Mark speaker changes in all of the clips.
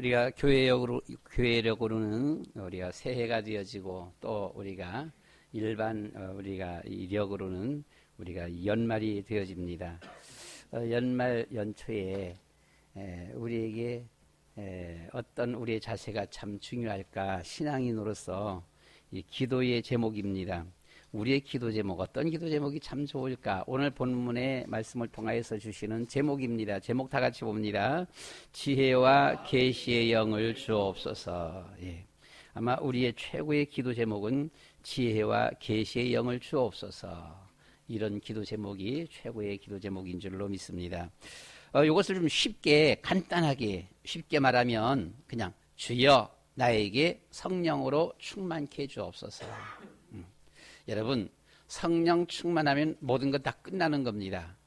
Speaker 1: 우리가 교회력으로는 우리가 새해가 되어지고 또 우리가 일반 우리가 이력으로는 우리가 연말이 되어집니다. 연말 연초에 우리에게 어떤 우리의 자세가 참 중요할까 신앙인으로서 이 기도의 제목입니다. 우리의 기도 제목, 어떤 기도 제목이 참 좋을까? 오늘 본문의 말씀을 통하여서 주시는 제목입니다. 제목 다 같이 봅니다. 지혜와 계시의 영을 주옵소서. 예. 아마 우리의 최고의 기도 제목은 지혜와 계시의 영을 주옵소서. 이런 기도 제목이 최고의 기도 제목인 줄로 믿습니다. 이것을 좀 쉽게 간단하게 쉽게 말하면 그냥 주여 나에게 성령으로 충만케 해 주옵소서. 여러분, 성령 충만하면 모든 것 다 끝나는 겁니다.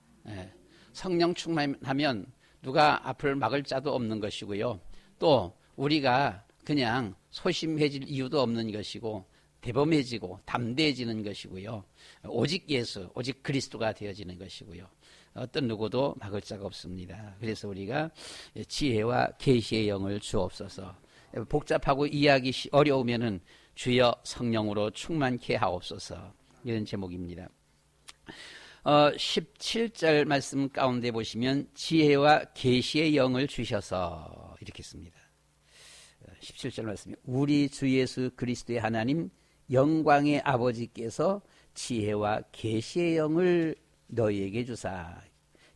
Speaker 1: 성령 충만하면 누가 앞을 막을 자도 없는 것이고요. 또 우리가 그냥 소심해질 이유도 없는 것이고 대범해지고 담대해지는 것이고요. 오직 예수, 오직 그리스도가 되어지는 것이고요. 어떤 누구도 막을 자가 없습니다. 그래서 우리가 지혜와 계시의 영을 주옵소서. 복잡하고 이해하기 어려우면은 주여 성령으로 충만케 하옵소서. 이런 제목입니다. 17절 말씀 가운데 보시면 지혜와 계시의 영을 주셔서 이렇게 씁니다. 17절 말씀이 우리 주 예수 그리스도의 하나님 영광의 아버지께서 지혜와 계시의 영을 너희에게 주사.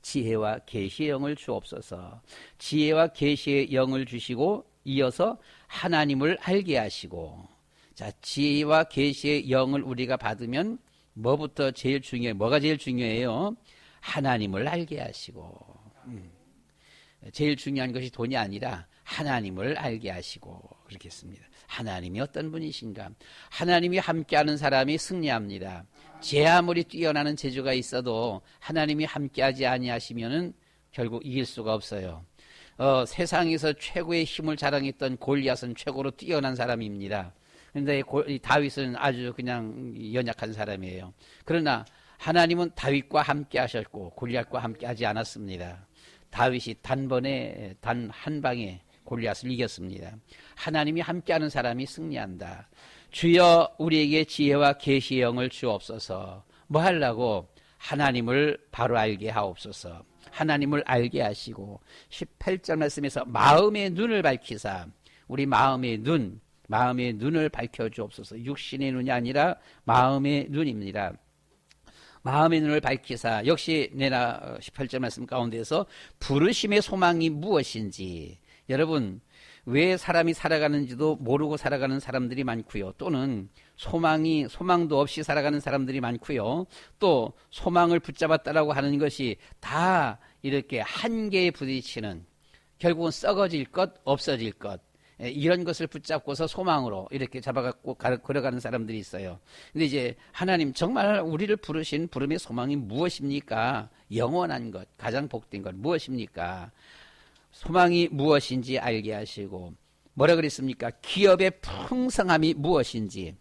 Speaker 1: 지혜와 계시의 영을 주옵소서. 지혜와 계시의 영을 주시고 이어서 하나님을 알게 하시고. 자, 지혜와 계시의 영을 우리가 받으면 뭐가 제일 중요해요? 하나님을 알게 하시고. 제일 중요한 것이 돈이 아니라 하나님을 알게 하시고 그렇게 했습니다. 하나님이 어떤 분이신가? 하나님이 함께하는 사람이 승리합니다. 제 아무리 뛰어나는 재주가 있어도 하나님이 함께하지 아니하시면은 결국 이길 수가 없어요. 세상에서 최고의 힘을 자랑했던 골리앗은 최고로 뛰어난 사람입니다. 그런데 다윗은 아주 그냥 연약한 사람이에요. 그러나 하나님은 다윗과 함께 하셨고 골리앗과 함께 하지 않았습니다. 다윗이 단번에 단 한 방에 골리앗을 이겼습니다. 하나님이 함께하는 사람이 승리한다. 주여 우리에게 지혜와 계시의 영을 주옵소서. 뭐 하려고? 하나님을 바로 알게 하옵소서. 하나님을 알게 하시고 18절 말씀에서 마음의 눈을 밝히사. 우리 마음의 눈을 밝혀주옵소서. 육신의 눈이 아니라 마음의 눈입니다. 마음의 눈을 밝히사. 역시 내나 18절 말씀 가운데서 부르심의 소망이 무엇인지. 여러분, 왜 사람이 살아가는지도 모르고 살아가는 사람들이 많고요. 또는 소망도 없이 살아가는 사람들이 많고요. 또 소망을 붙잡았다라고 하는 것이 다 이렇게 한계에 부딪히는, 결국은 썩어질 것, 없어질 것, 이런 것을 붙잡고서 소망으로 이렇게 잡아갖고 걸어가는 사람들이 있어요. 근데 이제 하나님 정말 우리를 부르신 부름의 소망이 무엇입니까? 영원한 것, 가장 복된 것 무엇입니까? 소망이 무엇인지 알게 하시고, 뭐라 그랬습니까? 기업의 풍성함이 무엇인지,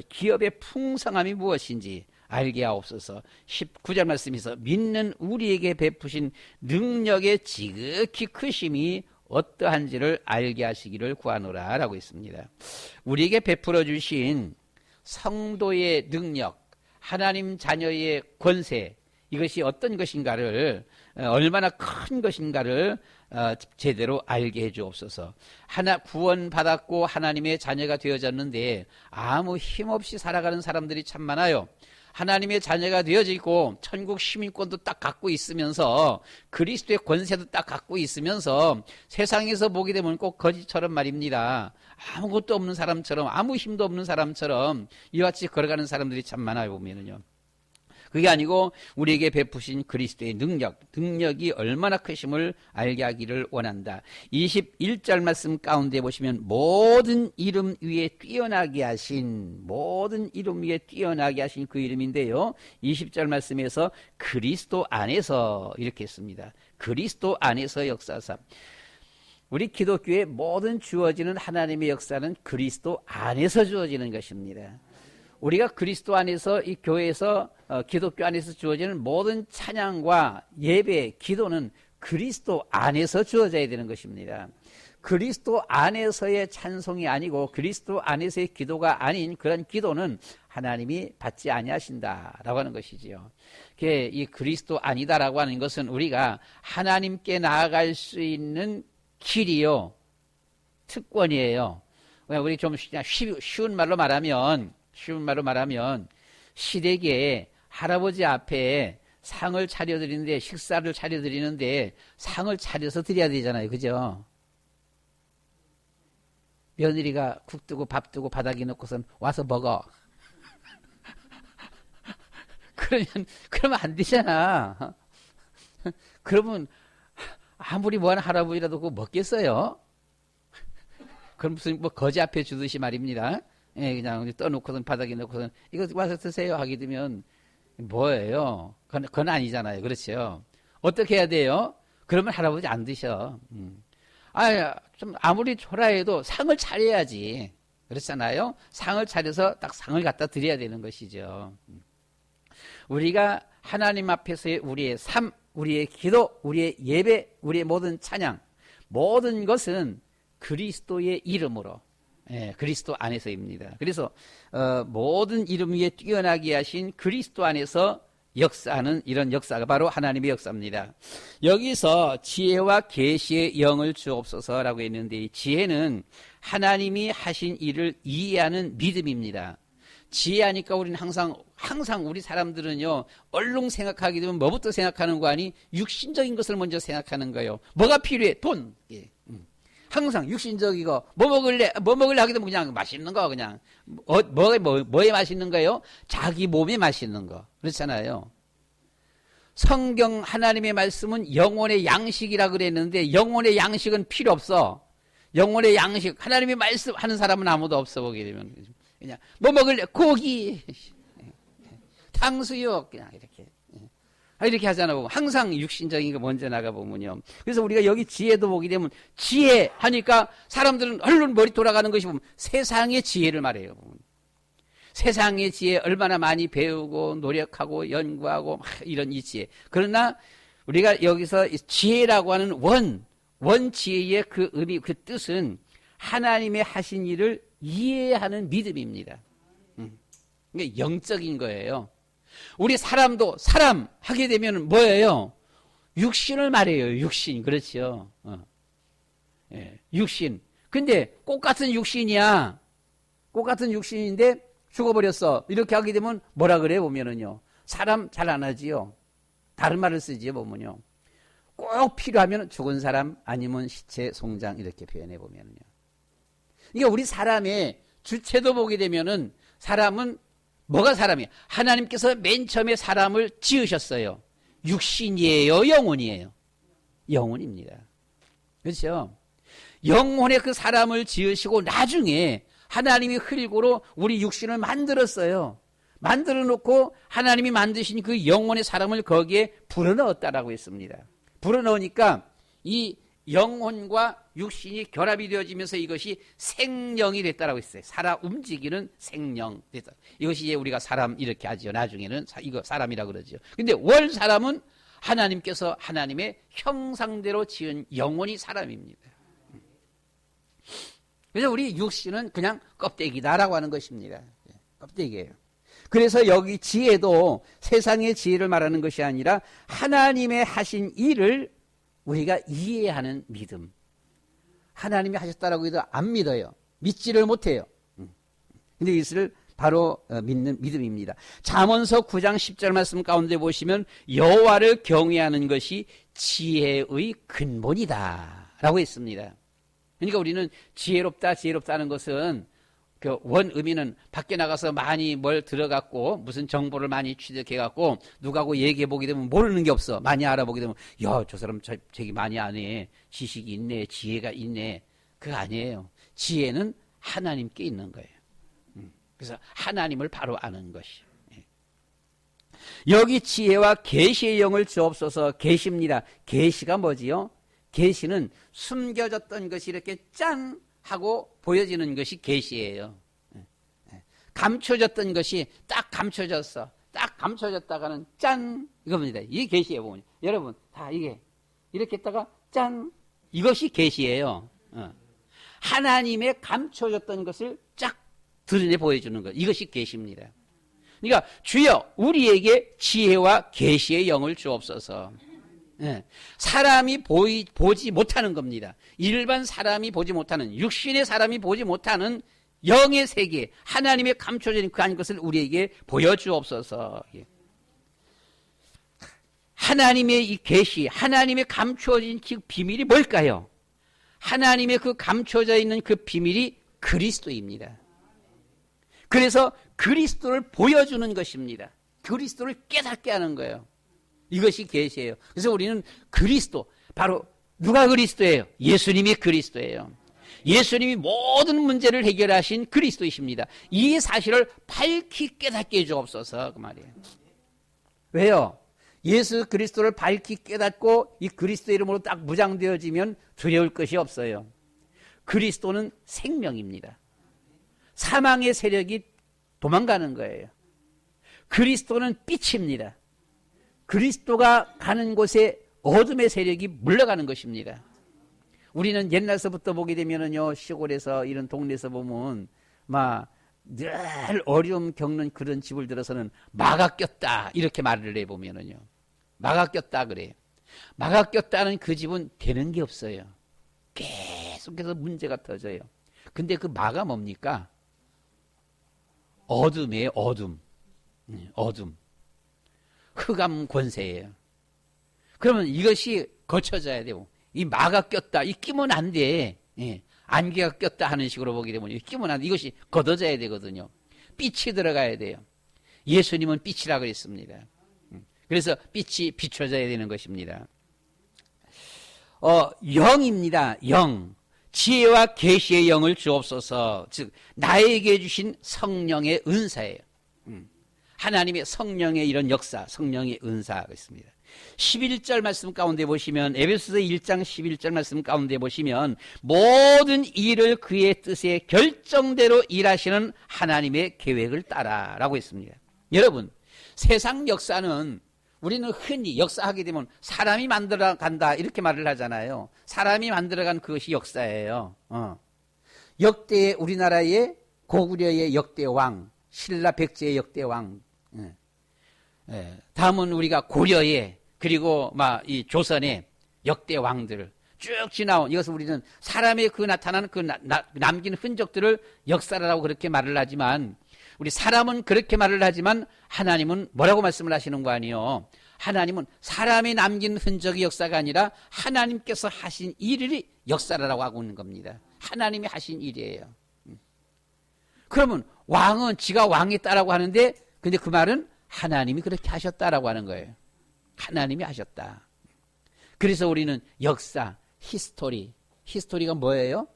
Speaker 1: 기업의 풍성함이 무엇인지 알게 하옵소서. 19절 말씀에서 믿는 우리에게 베푸신 능력의 지극히 크심이 어떠한지를 알게 하시기를 구하노라 라고 했습니다. 우리에게 베풀어 주신 성도의 능력, 하나님 자녀의 권세, 이것이 어떤 것인가를, 얼마나 큰 것인가를 제대로 알게 해 주옵소서. 구원받았고 하나님의 자녀가 되어졌는데 아무 힘없이 살아가는 사람들이 참 많아요. 하나님의 자녀가 되어지고 천국 시민권도 딱 갖고 있으면서 그리스도의 권세도 딱 갖고 있으면서 세상에서 보게 되면 꼭 거지처럼 말입니다. 아무것도 없는 사람처럼, 아무 힘도 없는 사람처럼 이와 같이 걸어가는 사람들이 참 많아요, 보면은요. 그게 아니고 우리에게 베푸신 그리스도의 능력이 얼마나 크심을 알게 하기를 원한다. 21절 말씀 가운데 보시면 모든 이름 위에 뛰어나게 하신 그 이름인데요. 20절 말씀에서 그리스도 안에서 이렇게 했습니다. 그리스도 안에서 역사사. 우리 기독교의 모든 주어지는 하나님의 역사는 그리스도 안에서 주어지는 것입니다. 우리가 그리스도 안에서, 이 교회에서 기독교 안에서 주어지는 모든 찬양과 예배, 기도는 그리스도 안에서 주어져야 되는 것입니다. 그리스도 안에서의 찬송이 아니고 그리스도 안에서의 기도가 아닌 그런 기도는 하나님이 받지 아니하신다라고 하는 것이지요. 이 그리스도 아니다라고 하는 것은 우리가 하나님께 나아갈 수 있는 길이요, 특권이에요. 우리 좀 쉬운 말로 말하면 시댁에 할아버지 앞에 상을 차려드리는데, 식사를 차려드리는데 상을 차려서 드려야 되잖아요. 그죠? 며느리가 국 뜨고 밥 뜨고 바닥에 놓고선 와서 먹어. 그러면 안 되잖아. 그러면 아무리 뭐하는 할아버지라도 그거 먹겠어요? 그럼 무슨 뭐 거지 앞에 주듯이 말입니다. 예, 그냥 떠놓고선 바닥에 놓고선 이거 와서 드세요 하게 되면 뭐예요? 그건 아니잖아요. 그렇죠? 어떻게 해야 돼요? 그러면 할아버지 안 드셔. 좀 아무리 초라해도 상을 차려야지. 그렇잖아요? 상을 차려서 딱 상을 갖다 드려야 되는 것이죠. 우리가 하나님 앞에서의 우리의 삶, 우리의 기도, 우리의 예배, 우리의 모든 찬양, 모든 것은 그리스도의 이름으로, 그리스도 안에서입니다. 그래서 모든 이름 위에 뛰어나게 하신 그리스도 안에서 역사하는 이런 역사가 바로 하나님의 역사입니다. 여기서 지혜와 계시의 영을 주옵소서라고 했는데, 이 지혜는 하나님이 하신 일을 이해하는 믿음입니다. 지혜하니까 우리는 항상 우리 사람들은요, 얼른 생각하게 되면 뭐부터 생각하는 거 아니? 육신적인 것을 먼저 생각하는 거예요. 뭐가 필요해? 돈. 예. 항상 육신적이고 뭐 먹을래 하게 되면 그냥 맛있는 거, 그냥 뭐에 맛있는 거예요? 자기 몸에 맛있는 거. 그렇잖아요. 성경 하나님의 말씀은 영혼의 양식이라 그랬는데 영혼의 양식은 필요 없어. 영혼의 양식, 하나님의 말씀 하는 사람은 아무도 없어. 보게 되면 그냥 뭐 먹을래? 고기, 탕수육, 그냥 이렇게 하잖아. 보면 항상 육신적인 거 먼저 나가 보면요. 그래서 우리가 여기 지혜도 보게 되면 지혜 하니까 사람들은 얼른 머리 돌아가는 것이 보면 세상의 지혜를 말해요. 보면. 세상의 지혜 얼마나 많이 배우고 노력하고 연구하고 이런 이 지혜. 그러나 우리가 여기서 지혜라고 하는 원 지혜의 그 의미, 그 뜻은 하나님의 하신 일을 이해하는 믿음입니다. 이게 영적인 거예요. 우리 사람도 사람 하게 되면 뭐예요? 육신을 말해요. 육신. 그렇죠. 육신. 근데 꽃 같은 육신이야. 꽃 같은 육신인데 죽어버렸어. 이렇게 하게 되면 뭐라 그래 보면은요. 사람 잘 안 하지요. 다른 말을 쓰지요 보면요. 꼭 필요하면 죽은 사람 아니면 시체 송장 이렇게 표현해 보면은요. 그러니까 우리 사람의 주체도 보게 되면은 사람은 뭐가 사람이에요? 하나님께서 맨 처음에 사람을 지으셨어요. 육신이에요? 영혼이에요? 영혼입니다. 그렇죠? 영혼의 그 사람을 지으시고 나중에 하나님이 흙으로 우리 육신을 만들었어요. 만들어 놓고 하나님이 만드신 그 영혼의 사람을 거기에 불어넣었다라고 했습니다. 불어넣으니까 이 영혼과 육신이 결합이 되어지면서 이것이 생명이 됐다라고 했어요. 살아 움직이는 생명 됐다. 이것이 이제 우리가 사람 이렇게 하죠. 나중에는 이거 사람이라 그러죠. 근데 원 사람은 하나님께서 하나님의 형상대로 지은 영혼이 사람입니다. 그래서 우리 육신은 그냥 껍데기다라고 하는 것입니다. 껍데기예요. 그래서 여기 지혜도 세상의 지혜를 말하는 것이 아니라 하나님의 하신 일을 우리가 이해하는 믿음. 하나님이 하셨다라고 해도 안 믿어요. 믿지를 못해요. 근데 이것을 바로 믿는 믿음입니다. 잠언서 9장 10절 말씀 가운데 보시면 여호와를 경외하는 것이 지혜의 근본이다 라고 했습니다. 그러니까 우리는 지혜롭다는 것은 그 원 의미는 밖에 나가서 많이 뭘 들어갖고 무슨 정보를 많이 취득해갖고 누가하고 얘기해보게 되면 모르는 게 없어. 많이 알아보게 되면 야, 저 사람 저기 많이 아네. 지식이 있네. 지혜가 있네. 그거 아니에요. 지혜는 하나님께 있는 거예요. 그래서 하나님을 바로 아는 것이. 여기 지혜와 계시의 영을 주옵소서. 계시입니다. 계시가 뭐지요? 계시는 숨겨졌던 것이 이렇게 짠 하고 보여지는 것이 계시예요. 감춰졌던 것이 딱 감춰졌어. 딱 감춰졌다가는 짠 이겁니다. 이게 계시예요. 보면 여러분 다 이게 이렇게 했다가 짠, 이것이 계시예요. 하나님의 감춰졌던 것을 쫙 드러내 보여주는 것, 이것이 계시입니다. 그러니까 주여 우리에게 지혜와 계시의 영을 주옵소서. 사람이 보지 못하는 겁니다. 일반 사람이 보지 못하는, 육신의 사람이 보지 못하는 영의 세계, 하나님의 감춰진 그 한 것을 우리에게 보여주옵소서. 하나님의 이 계시, 하나님의 감춰진 그 비밀이 뭘까요? 하나님의 그 감춰져 있는 그 비밀이 그리스도입니다. 그래서 그리스도를 보여주는 것입니다. 그리스도를 깨닫게 하는 거예요. 이것이 계시예요. 그래서 우리는 그리스도, 바로 누가 그리스도예요? 예수님이 그리스도예요. 예수님이 모든 문제를 해결하신 그리스도이십니다. 이 사실을 밝히 깨닫게 해주옵소서, 그 말이에요. 왜요? 예수 그리스도를 밝히 깨닫고 이 그리스도 이름으로 딱 무장되어지면 두려울 것이 없어요. 그리스도는 생명입니다. 사망의 세력이 도망가는 거예요. 그리스도는 빛입니다. 그리스도가 가는 곳에 어둠의 세력이 물러가는 것입니다. 우리는 옛날서부터 보게 되면은요, 시골에서 이런 동네에서 보면 막 늘 어려움 겪는 그런 집을 들어서는 마가 꼈다 이렇게 말을 해보면은요, 마가 꼈다 그래요. 마가 꼈다는 그 집은 되는 게 없어요. 계속해서 문제가 터져요. 근데 그 마가 뭡니까? 어둠이에요. 어둠. 흑암 권세예요. 그러면 이것이 거쳐져야 되고, 이 마가 꼈다, 이 끼면 안 돼. 안개가 꼈다 하는 식으로 보게 되면 끼면 안 돼. 이것이 걷어져야 되거든요. 빛이 들어가야 돼요. 예수님은 빛이라 그랬습니다. 그래서 빛이 비춰져야 되는 것입니다. 영입니다. 영. 지혜와 계시의 영을 주옵소서. 즉 나에게 주신 성령의 은사예요. 하나님의 성령의 이런 역사, 성령의 은사가 있습니다. 11절 말씀 가운데 보시면, 에베소서 1장 11절 말씀 가운데 보시면, 모든 일을 그의 뜻에 결정대로 일하시는 하나님의 계획을 따라 라고 했습니다. 여러분, 세상 역사는 우리는 흔히 역사하게 되면 사람이 만들어 간다 이렇게 말을 하잖아요. 사람이 만들어간 그것이 역사예요. 역대 우리나라의 고구려의 역대 왕, 신라 백제의 역대 왕, 다음은 우리가 고려의, 그리고 막 이 조선의 역대 왕들을 쭉 지나온, 이것을 우리는 사람의 그 나타나는 그 남긴 흔적들을 역사라고 그렇게 말을 하지만, 우리 사람은 그렇게 말을 하지만 하나님은 뭐라고 말씀을 하시는 거 아니에요? 하나님은 사람이 남긴 흔적이 역사가 아니라 하나님께서 하신 일이 역사라고 하고 있는 겁니다. 하나님이 하신 일이에요. 그러면 왕은 지가 왕이다라고 하는데, 근데 그 말은 하나님이 그렇게 하셨다라고 하는 거예요. 하나님이 하셨다. 그래서 우리는 역사, 히스토리가 뭐예요?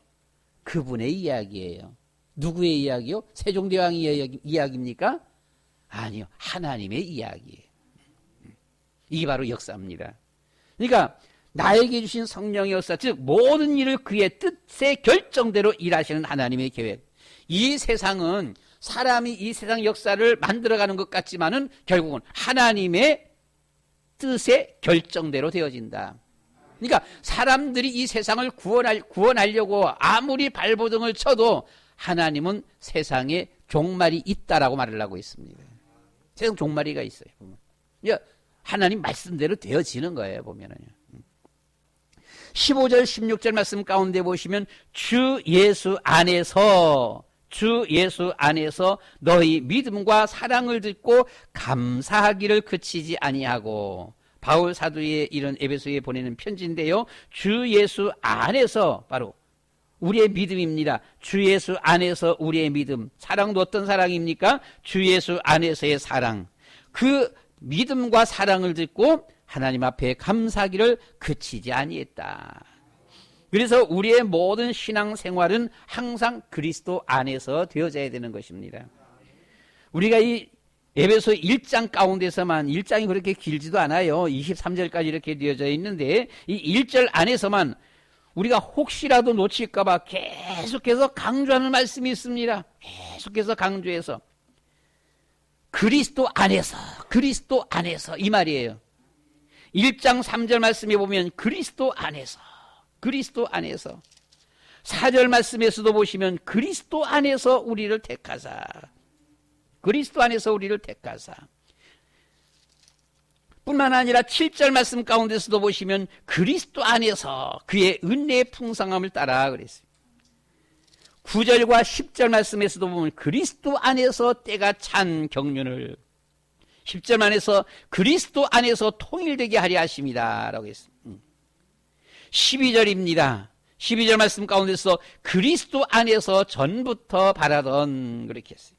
Speaker 1: 그분의 이야기예요. 누구의 이야기요? 세종대왕의 이야기입니까? 아니요. 하나님의 이야기예요. 이게 바로 역사입니다. 그러니까 나에게 주신 성령의 역사, 즉 모든 일을 그의 뜻의 결정대로 일하시는 하나님의 계획. 이 세상은 사람이 이 세상 역사를 만들어가는 것 같지만은 결국은 하나님의 뜻의 결정대로 되어진다. 그러니까 사람들이 이 세상을 구원하려고 아무리 발버둥을 쳐도 하나님은 세상에 종말이 있다라고 말을 하고 있습니다. 세상 종말이가 있어요. 보면. 하나님 말씀대로 되어지는 거예요. 보면은요. 15절 16절 말씀 가운데 보시면, 주 예수 안에서 너희 믿음과 사랑을 듣고 감사하기를 그치지 아니하고, 바울 사도의 이런 에베소에 보내는 편지인데요. 주 예수 안에서 바로 우리의 믿음입니다. 주 예수 안에서 우리의 믿음. 사랑도 어떤 사랑입니까? 주 예수 안에서의 사랑. 그 믿음과 사랑을 듣고 하나님 앞에 감사하기를 그치지 아니했다. 그래서 우리의 모든 신앙생활은 항상 그리스도 안에서 되어져야 되는 것입니다. 우리가 이 에베소 1장 가운데서만, 1장이 그렇게 길지도 않아요. 23절까지 이렇게 되어져 있는데, 이 1절 안에서만 우리가 혹시라도 놓칠까봐 계속해서 강조하는 말씀이 있습니다. 계속해서 강조해서 그리스도 안에서 이 말이에요. 1장 3절 말씀에 보면 그리스도 안에서 4절 말씀에서도 보시면 그리스도 안에서 우리를 택하사 뿐만 아니라 7절 말씀 가운데서도 보시면 그리스도 안에서 그의 은혜의 풍성함을 따라 그랬어요. 9절과 10절 말씀에서도 보면 그리스도 안에서 때가 찬 경륜을 10절 안에서 그리스도 안에서 통일되게 하려 하십니다 라고 했습니다. 12절입니다. 12절 말씀 가운데서 그리스도 안에서 전부터 바라던 그렇게 했어요.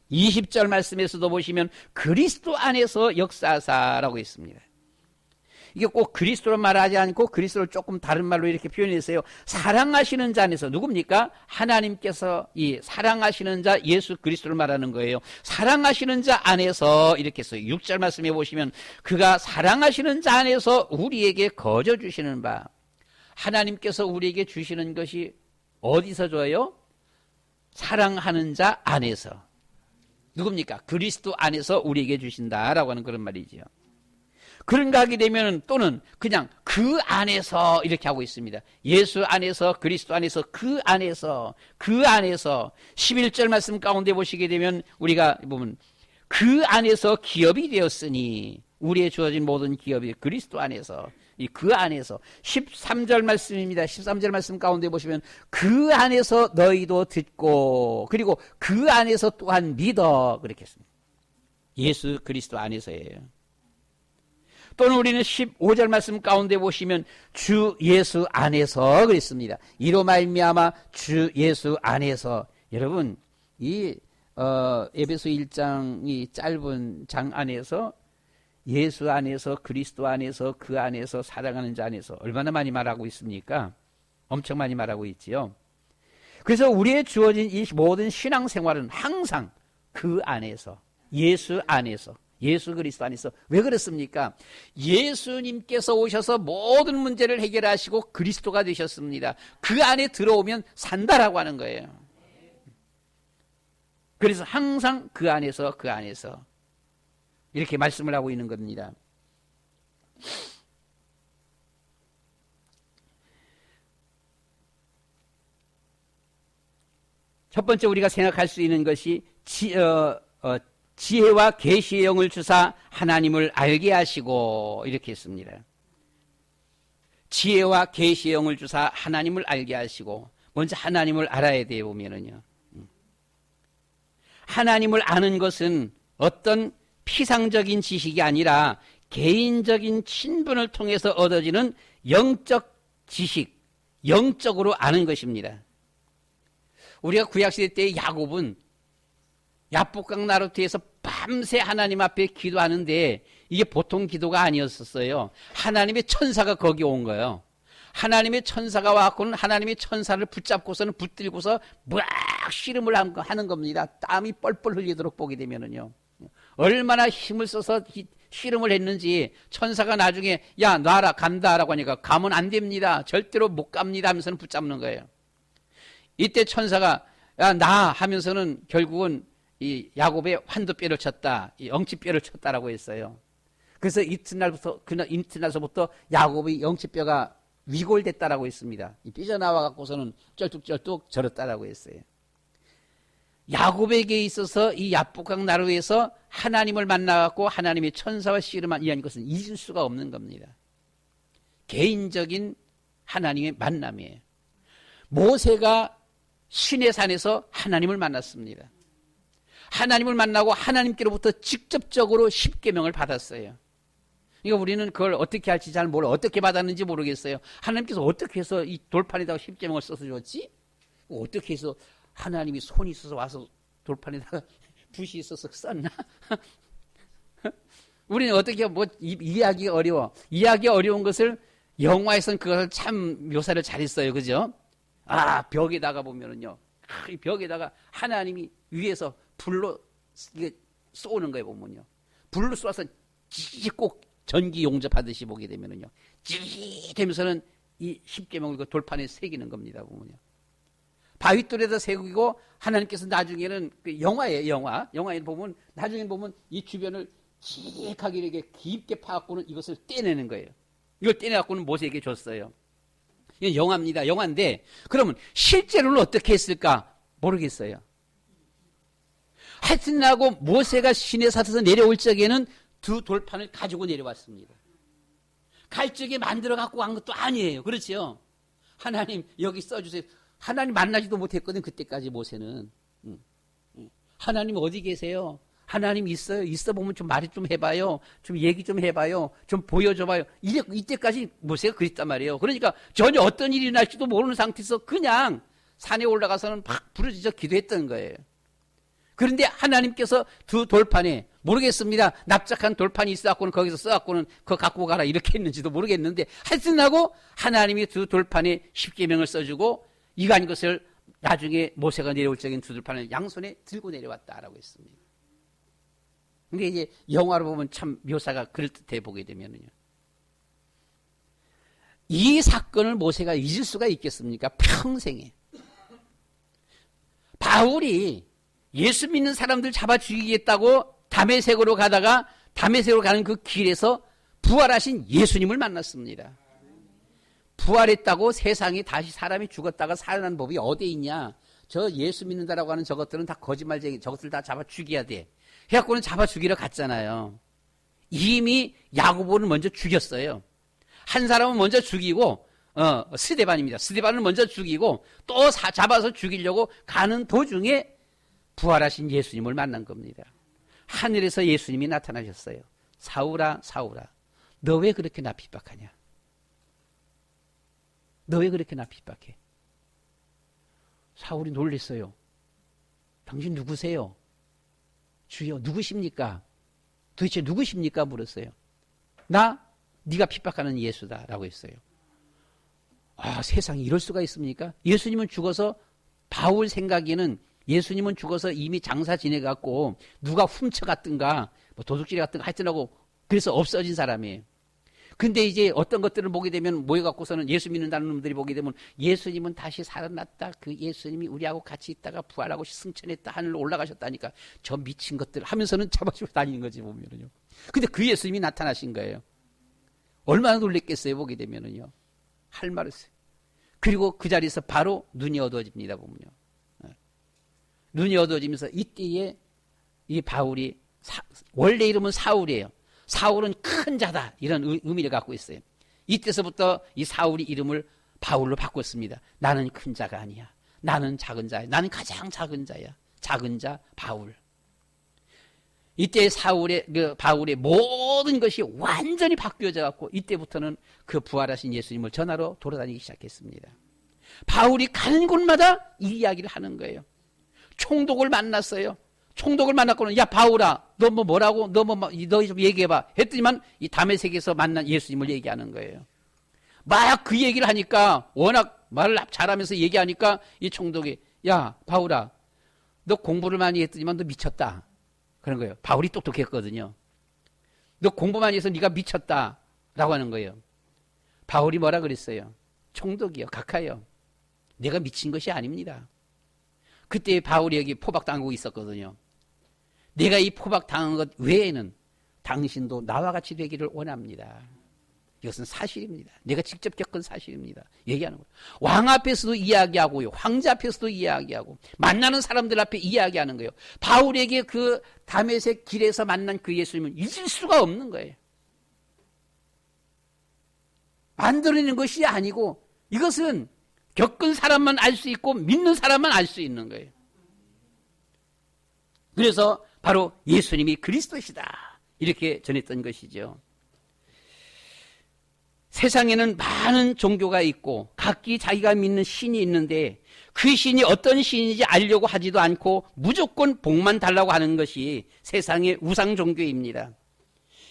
Speaker 1: 20절 말씀에서도 보시면 그리스도 안에서 역사하사라고 했습니다. 이게 꼭 그리스도로 말하지 않고 그리스도를 조금 다른 말로 이렇게 표현했어요. 사랑하시는 자 안에서 누굽니까? 하나님께서 이 사랑하시는 자 예수 그리스도를 말하는 거예요. 사랑하시는 자 안에서 이렇게 했어요. 6절 말씀에 보시면 그가 사랑하시는 자 안에서 우리에게 거저 주시는 바 하나님께서 우리에게 주시는 것이 어디서 줘요? 사랑하는 자 안에서. 누굽니까? 그리스도 안에서 우리에게 주신다라고 하는 그런 말이지요. 그런가 하게 되면 또는 그냥 그 안에서 이렇게 하고 있습니다. 예수 안에서 그리스도 안에서 그 안에서 11절 말씀 가운데 보시게 되면 우리가 보면 그 안에서 기업이 되었으니 우리의 주어진 모든 기업이 그리스도 안에서 그 안에서 13절 말씀입니다. 13절 말씀 가운데 보시면 그 안에서 너희도 듣고 그리고 그 안에서 또한 믿어 그렇게 했습니다. 예수 그리스도 안에서예요. 또는 우리는 15절 말씀 가운데 보시면 주 예수 안에서 그랬습니다. 이로 말미암아 주 예수 안에서 여러분 이 에베소 1장 이 짧은 장 안에서 예수 안에서 그리스도 안에서 그 안에서 사랑하는 자 안에서 얼마나 많이 말하고 있습니까? 엄청 많이 말하고 있지요. 그래서 우리의 주어진 이 모든 신앙생활은 항상 그 안에서 예수 안에서 예수 그리스도 안에서. 왜 그렇습니까? 예수님께서 오셔서 모든 문제를 해결하시고 그리스도가 되셨습니다. 그 안에 들어오면 산다라고 하는 거예요. 그래서 항상 그 안에서 이렇게 말씀을 하고 있는 겁니다. 첫 번째 우리가 생각할 수 있는 것이 지혜와 계시의 영을 주사 하나님을 알게 하시고 이렇게 했습니다. 지혜와 계시의 영을 주사 하나님을 알게 하시고 먼저 하나님을 알아야 돼요. 보면은요. 하나님을 아는 것은 어떤 피상적인 지식이 아니라 개인적인 친분을 통해서 얻어지는 영적 지식, 영적으로 아는 것입니다. 우리가 구약시대 때 야곱은 야복강 나루터에서 밤새 하나님 앞에 기도하는데 이게 보통 기도가 아니었었어요. 하나님의 천사가 거기 온 거예요. 하나님의 천사가 와갖고는 하나님의 천사를 붙잡고서는 붙들고서 막 씨름을 하는 겁니다. 땀이 뻘뻘 흘리도록 보게 되면은요. 얼마나 힘을 써서 씨름을 했는지 천사가 나중에 야 놔라 간다라고 하니까 가면 안 됩니다. 절대로 못 갑니다 하면서는 붙잡는 거예요. 이때 천사가 야 나 하면서는 결국은 이 야곱의 환도뼈를 쳤다, 이 엉치뼈를 쳤다라고 했어요. 그래서 이튿날서부터 야곱의 엉치뼈가 위골됐다라고 했습니다. 삐져나와 갖고서는 쩔뚝쩔뚝 절었다라고 했어요. 야곱에게 있어서 이 야복강 나루에서 하나님을 만나갖고 하나님의 천사와 씨름한 이한 것은 잊을 수가 없는 겁니다. 개인적인 하나님의 만남이에요. 모세가 시내산에서 하나님을 만났습니다. 하나님을 만나고 하나님께로부터 직접적으로 십계명을 받았어요. 그러니까 우리는 그걸 어떻게 할지 잘 몰라. 어떻게 받았는지 모르겠어요. 하나님께서 어떻게 해서 이 돌판에다가 십계명을 써서 줬지? 어떻게 해서 하나님이 손이 있어서 와서 돌판에다가 붓이 있어서 썼나? 우리는 어떻게 이해하기가 어려워. 이해하기 어려운 것을 영화에서는 그것을 참 묘사를 잘했어요. 그죠? 벽에다가 보면은요. 이 벽에다가 하나님이 위에서 불로 이게 쏘는 거예요. 보면요. 불로 쏘아서 꼭 전기 용접하듯이 보게 되면은요. 찌릿 되면서는 이 십계명을 그 돌판에 새기는 겁니다. 보면요. 바위돌에다 새기고 하나님께서 나중에는 그 영화에 보면 나중에 보면 이 주변을 기획하게 이렇게 깊게 파갖고는 이것을 떼내는 거예요. 이걸 떼내갖고는 모세에게 줬어요. 이건 영화입니다. 영화인데 그러면 실제로는 어떻게 했을까 모르겠어요. 하여튼 나고 모세가 시내산에서 내려올 적에는 두 돌판을 가지고 내려왔습니다. 갈 적에 만들어 갖고 간 것도 아니에요. 그렇죠? 하나님 여기 써주세요. 하나님 만나지도 못했거든 그때까지 모세는. 하나님 어디 계세요? 하나님 있어요. 있어 보면 좀 말이 좀 해봐요. 좀 얘기 좀 해봐요. 좀 보여줘봐요. 이때까지 모세가 그랬단 말이에요. 그러니까 전혀 어떤 일이 날지도 모르는 상태에서 그냥 산에 올라가서는 막 부르짖어 기도했던 거예요. 그런데 하나님께서 두 돌판에 모르겠습니다. 납작한 돌판이 있어갖고는 거기서 써갖고는 그거 갖고 가라 이렇게 했는지도 모르겠는데 하여튼 하고 하나님이 두 돌판에 십계명을 써주고 이간 것을 나중에 모세가 내려올 적엔 두 돌판을 양손에 들고 내려왔다라고 했습니다. 근데 이제 영화로 보면 참 묘사가 그럴듯해 보게 되면은요. 이 사건을 모세가 잊을 수가 있겠습니까? 평생에. 바울이 예수 믿는 사람들 잡아 죽이겠다고 다메섹으로 가다가 다메섹으로 가는 그 길에서 부활하신 예수님을 만났습니다. 부활했다고 세상에 다시 사람이 죽었다가 살아난 법이 어디 있냐? 저 예수 믿는다라고 하는 저것들은 다 거짓말쟁이, 저것들 다 잡아 죽여야 돼. 해갖고는 잡아 죽이러 갔잖아요. 이미 야고보는 먼저 죽였어요. 한 사람은 먼저 죽이고, 스데반입니다. 스데반을 먼저 죽이고, 또 잡아서 죽이려고 가는 도중에 부활하신 예수님을 만난 겁니다. 하늘에서 예수님이 나타나셨어요. 사울아, 사울아, 너 왜 그렇게 나 핍박하냐? 너 왜 그렇게 나 핍박해? 사울이 놀랬어요. 당신 누구세요? 주여, 누구십니까? 도대체 누구십니까? 물었어요. 네가 핍박하는 예수다 라고 했어요. 아, 세상에 이럴 수가 있습니까? 예수님은 죽어서, 바울 생각에는 예수님은 죽어서 이미 장사 지내갖고 누가 훔쳐갔든가 뭐 도둑질이 갔든가 하여튼하고 그래서 없어진 사람이에요. 근데 이제 어떤 것들을 보게 되면 모여갖고서는 예수 믿는다는 놈들이 보게 되면 예수님은 다시 살아났다. 그 예수님이 우리하고 같이 있다가 부활하고 승천했다. 하늘로 올라가셨다니까 저 미친 것들 하면서는 잡아주고 다니는 거지 보면은요. 근데 그 예수님이 나타나신 거예요. 얼마나 놀랬겠어요 보게 되면은요. 할 말 없어요. 그리고 그 자리에서 바로 눈이 어두워집니다 보면요. 눈이 어두워지면서 이때에 이 바울이 원래 이름은 사울이에요. 사울은 큰 자다 이런 의미를 갖고 있어요. 이때서부터 이 사울이 이름을 바울로 바꿨습니다. 나는 큰 자가 아니야. 나는 작은 자야. 나는 가장 작은 자야. 작은 자 바울. 이때 바울의 모든 것이 완전히 바뀌어져 갖고 이때부터는 그 부활하신 예수님을 전하러 돌아다니기 시작했습니다. 바울이 가는 곳마다 이 이야기를 하는 거예요. 총독을 만났어요. 총독을 만났고는 야 바울아 너 뭐라고 너 좀 얘기해봐 했더니만 이 다메섹에서 만난 예수님을 얘기하는 거예요. 막 그 얘기를 하니까 워낙 말을 잘하면서 얘기하니까 이 총독이 야 바울아 너 공부를 많이 했더니만 너 미쳤다 그런 거예요. 바울이 똑똑했거든요. 너 공부 많이 해서 네가 미쳤다 라고 하는 거예요. 바울이 뭐라 그랬어요? 총독이요 각하요 내가 미친 것이 아닙니다. 그때 바울이 여기 포박당하고 있었거든요. 내가 이 포박당한 것 외에는 당신도 나와 같이 되기를 원합니다. 이것은 사실입니다. 내가 직접 겪은 사실입니다. 얘기하는 거예요. 왕 앞에서도 이야기하고요. 황제 앞에서도 이야기하고 만나는 사람들 앞에 이야기하는 거예요. 바울에게 그 다메섹 길에서 만난 그 예수님은 잊을 수가 없는 거예요. 만들어내는 것이 아니고 이것은 겪은 사람만 알 수 있고 믿는 사람만 알 수 있는 거예요. 그래서 바로 예수님이 그리스도시다 이렇게 전했던 것이죠. 세상에는 많은 종교가 있고 각기 자기가 믿는 신이 있는데 그 신이 어떤 신인지 알려고 하지도 않고 무조건 복만 달라고 하는 것이 세상의 우상 종교입니다.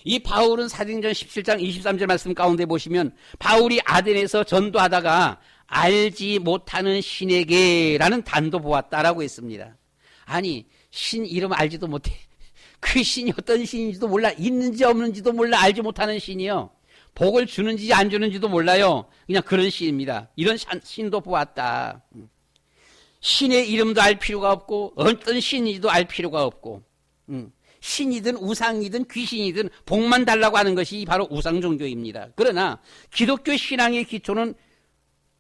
Speaker 1: 이 바울은 사도행전 17장 23절 말씀 가운데 보시면 바울이 아덴에서 전도하다가 알지 못하는 신에게라는 단도 보았다라고 했습니다. 아니 신 이름 알지도 못해. 그 신이 어떤 신인지도 몰라. 있는지 없는지도 몰라. 알지 못하는 신이요. 복을 주는지 안 주는지도 몰라요. 그냥 그런 신입니다. 이런 신도 보았다. 신의 이름도 알 필요가 없고 어떤 신인지도 알 필요가 없고 신이든 우상이든 귀신이든 복만 달라고 하는 것이 바로 우상 종교입니다. 그러나 기독교 신앙의 기초는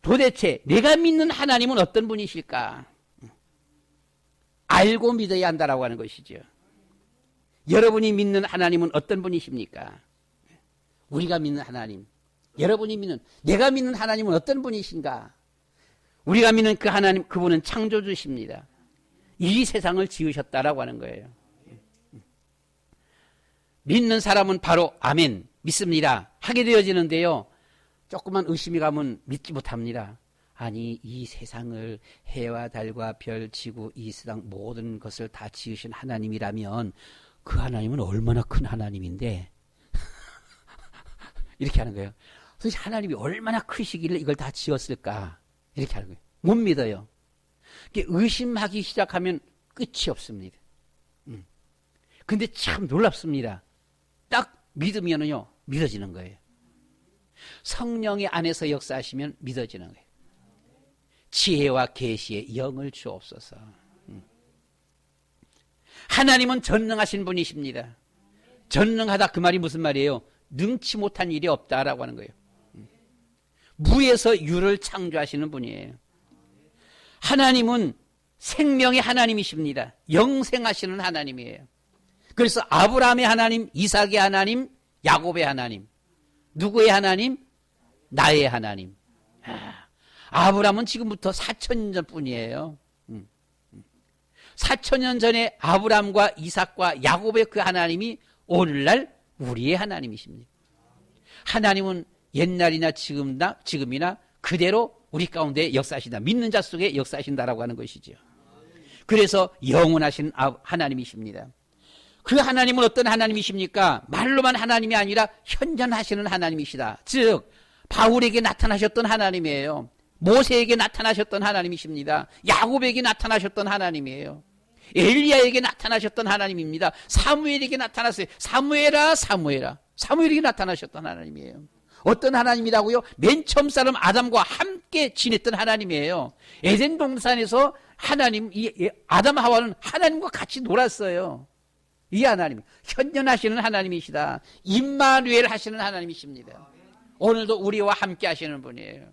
Speaker 1: 도대체 내가 믿는 하나님은 어떤 분이실까? 알고 믿어야 한다라고 하는 것이죠. 여러분이 믿는 하나님은 어떤 분이십니까? 우리가 믿는 하나님, 여러분이 믿는, 내가 믿는 하나님은 어떤 분이신가? 우리가 믿는 그 하나님, 그분은 창조주십니다. 이 세상을 지으셨다라고 하는 거예요. 믿는 사람은 바로 아멘, 믿습니다 하게 되어지는데요, 조금만 의심이 가면 믿지 못합니다. 아니, 이 세상을 해와 달과 별, 지구, 이 세상 모든 것을 다 지으신 하나님이라면 그 하나님은 얼마나 큰 하나님인데 이렇게 하는 거예요. 도대체 하나님이 얼마나 크시길래 이걸 다 지었을까? 이렇게 하는 거예요. 못 믿어요. 의심하기 시작하면 끝이 없습니다. 근데 참 놀랍습니다. 딱 믿으면요, 믿어지는 거예요. 성령의 안에서 역사하시면 믿어지는 거예요. 지혜와 계시의 영을 주옵소서. 하나님은 전능하신 분이십니다. 전능하다 그 말이 무슨 말이에요? 능치 못한 일이 없다라고 하는 거예요. 무에서 유를 창조하시는 분이에요. 하나님은 생명의 하나님이십니다. 영생하시는 하나님이에요. 그래서 아브라함의 하나님, 이삭의 하나님, 야곱의 하나님, 누구의 하나님? 나의 하나님. 아브라함은 지금부터 4,000년 전뿐이에요. 4,000년 전에 아브라함과 이삭과 야곱의 그 하나님이 오늘날 우리의 하나님이십니다. 하나님은 옛날이나 지금이나 그대로 우리 가운데 역사하신다. 믿는 자 속에 역사하신다라고 하는 것이죠. 그래서 영원하신 하나님이십니다. 그 하나님은 어떤 하나님이십니까? 말로만 하나님이 아니라 현존하시는 하나님이시다. 즉 바울에게 나타나셨던 하나님이에요. 모세에게 나타나셨던 하나님이십니다. 야곱에게 나타나셨던 하나님이에요. 엘리야에게 나타나셨던 하나님입니다. 사무엘에게 나타났어요. 사무엘아, 사무엘아. 사무엘에게 나타나셨던 하나님이에요. 어떤 하나님이라고요? 맨 처음 사람 아담과 함께 지냈던 하나님이에요. 에덴 동산에서 하나님, 아담 하와는 하나님과 같이 놀았어요. 이 하나님, 현존하시는 하나님이시다. 임마누엘 하시는 하나님이십니다. 오늘도 우리와 함께 하시는 분이에요.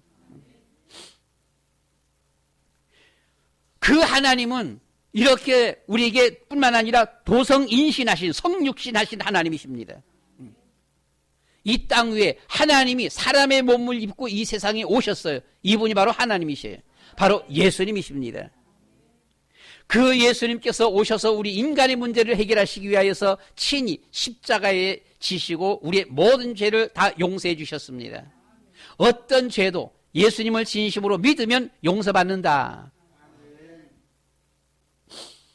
Speaker 1: 그 하나님은 이렇게 우리에게 뿐만 아니라 도성인신하신, 성육신하신 하나님이십니다. 이 땅 위에 하나님이 사람의 몸을 입고 이 세상에 오셨어요. 이분이 바로 하나님이세요. 바로 예수님이십니다. 그 예수님께서 오셔서 우리 인간의 문제를 해결하시기 위하여서 친히 십자가에 지시고 우리의 모든 죄를 다 용서해 주셨습니다. 어떤 죄도 예수님을 진심으로 믿으면 용서받는다.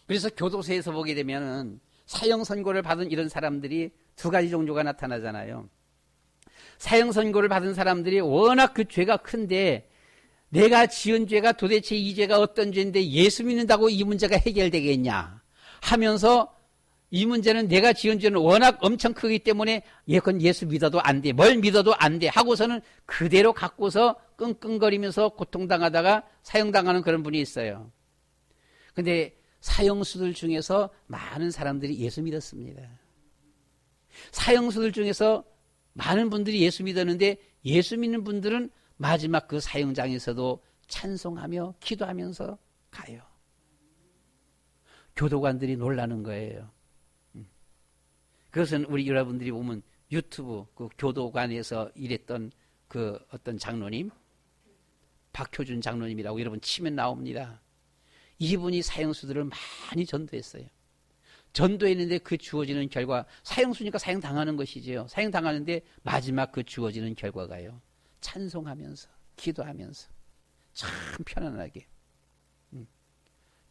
Speaker 1: 그래서 교도소에서 보게 되면은 사형 선고를 받은 이런 사람들이 두 가지 종류가 나타나잖아요. 사형 선고를 받은 사람들이 워낙 그 죄가 큰데 내가 지은 죄가 도대체 이 죄가 어떤 죄인데 예수 믿는다고 이 문제가 해결되겠냐 하면서 이 문제는 내가 지은 죄는 워낙 엄청 크기 때문에 그건 예수 믿어도 안 돼. 뭘 믿어도 안 돼. 하고서는 그대로 갖고서 끙끙거리면서 고통당하다가 사형당하는 그런 분이 있어요. 근데 사형수들 중에서 많은 사람들이 예수 믿었습니다. 사형수들 중에서 많은 분들이 예수 믿었는데 예수 믿는 분들은 마지막 그 사형장에서도 찬송하며 기도하면서 가요. 교도관들이 놀라는 거예요. 그것은 우리 여러분들이 보면 유튜브 그 교도관에서 일했던 그 어떤 장로님, 박효준 장로님이라고 여러분 치면 나옵니다. 이분이 사형수들을 많이 전도했어요. 전도했는데 그 주어지는 결과, 사형수니까 사형당하는 것이지요. 사형당하는데 마지막 그 주어지는 결과가요, 찬송하면서 기도하면서 참 편안하게.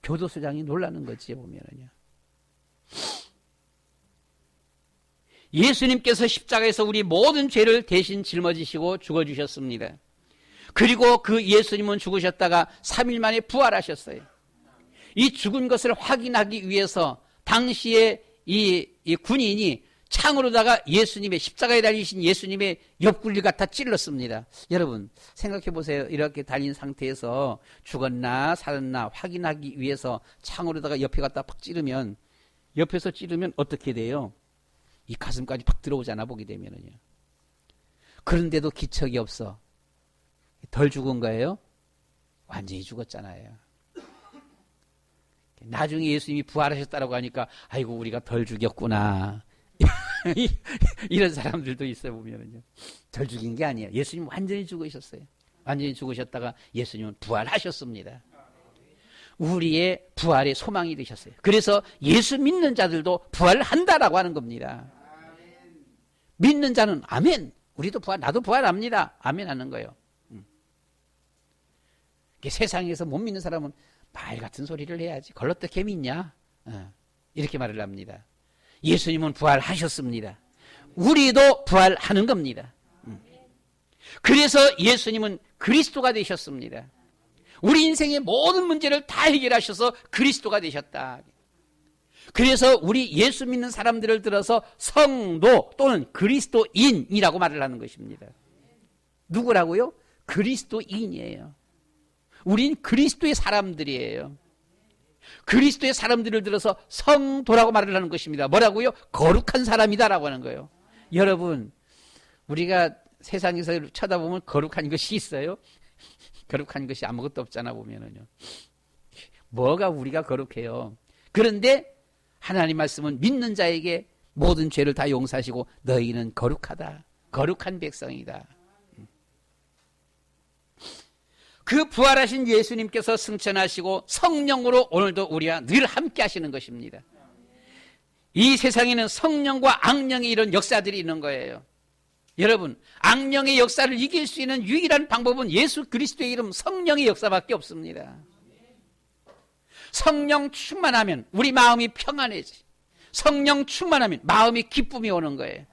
Speaker 1: 교도소장이 놀라는 거지 보면은요. 예수님께서 십자가에서 우리 모든 죄를 대신 짊어지시고 죽어주셨습니다. 그리고 그 예수님은 죽으셨다가 3일 만에 부활하셨어요. 이 죽은 것을 확인하기 위해서 당시에 이 군인이 창으로다가 예수님의, 십자가에 달리신 예수님의 옆구리를 갖다 찔렀습니다. 여러분 생각해 보세요. 이렇게 달린 상태에서 죽었나 살았나 확인하기 위해서 창으로다가 옆에 갖다 팍 찌르면 옆에서 찌르면 어떻게 돼요? 이 가슴까지 팍 들어오잖아, 보게 되면은요. 그런데도 기척이 없어. 덜 죽은 거예요? 완전히 죽었잖아요. 나중에 예수님이 부활하셨다라고 하니까 아이고 우리가 덜 죽였구나. 이런 사람들도 있어요, 보면은요. 덜 죽인 게 아니에요. 예수님 완전히 죽으셨어요. 완전히 죽으셨다가 예수님은 부활하셨습니다. 우리의 부활의 소망이 되셨어요. 그래서 예수 믿는 자들도 부활한다라고 하는 겁니다. 믿는 자는 아멘. 우리도 부활, 나도 부활합니다. 아멘 하는 거예요. 세상에서 못 믿는 사람은 말 같은 소리를 해야지. 그걸 어떻게 믿냐? 이렇게 말을 합니다. 예수님은 부활하셨습니다. 우리도 부활하는 겁니다. 그래서 예수님은 그리스도가 되셨습니다. 우리 인생의 모든 문제를 다 해결하셔서 그리스도가 되셨다. 그래서 우리 예수 믿는 사람들을 들어서 성도 또는 그리스도인이라고 말을 하는 것입니다. 누구라고요? 그리스도인이에요. 우린 그리스도의 사람들이에요. 그리스도의 사람들을 들어서 성도라고 말을 하는 것입니다. 뭐라고요? 거룩한 사람이다라고 하는 거예요. 여러분, 우리가 세상에서 쳐다보면 거룩한 것이 있어요? 거룩한 것이 아무것도 없잖아, 보면은요. 뭐가 우리가 거룩해요? 그런데 하나님 말씀은 믿는 자에게 모든 죄를 다 용서하시고 너희는 거룩하다. 거룩한 백성이다. 그 부활하신 예수님께서 승천하시고 성령으로 오늘도 우리와 늘 함께 하시는 것입니다. 이 세상에는 성령과 악령의 이런 역사들이 있는 거예요. 여러분, 악령의 역사를 이길 수 있는 유일한 방법은 예수 그리스도의 이름 성령의 역사밖에 없습니다. 성령 충만하면 우리 마음이 평안해지. 성령 충만하면 마음이 기쁨이 오는 거예요.